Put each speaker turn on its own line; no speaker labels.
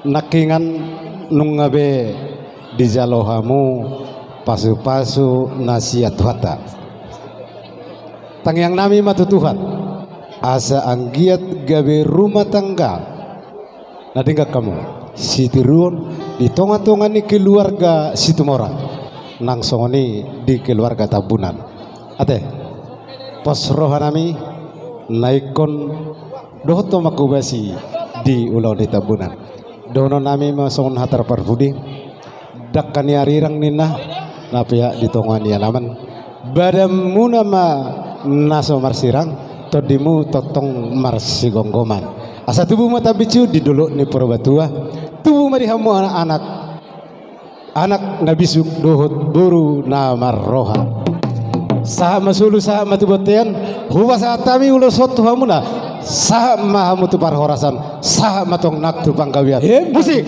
nakingan nungabe di jalohamu pasu-pasu nasihat wata tangyang nami matutuhan asa anggiat gabe rumah tangga nadinggak kamu sitiruon di tonga-tonga ni keluarga situmora nang songoni di keluarga tabunan ate pos rohanami naikon dohoto makubasi di ulau di tabunan dono nami masongon hatar parfudi dakkani arirang nina na pihak di tonga ni alaman badamu nama naso marsirang todimu totong marsigonggoman asa tubuh mata bicu di dulu ni perbatua tubuh marihamu anak-anak nabisuk dohot buru namar roha saha masulu saha matubotean huwa saat kami ulo sotu hamuna saha mahamu tu parhorasan saha matong naktu pangkawiat musik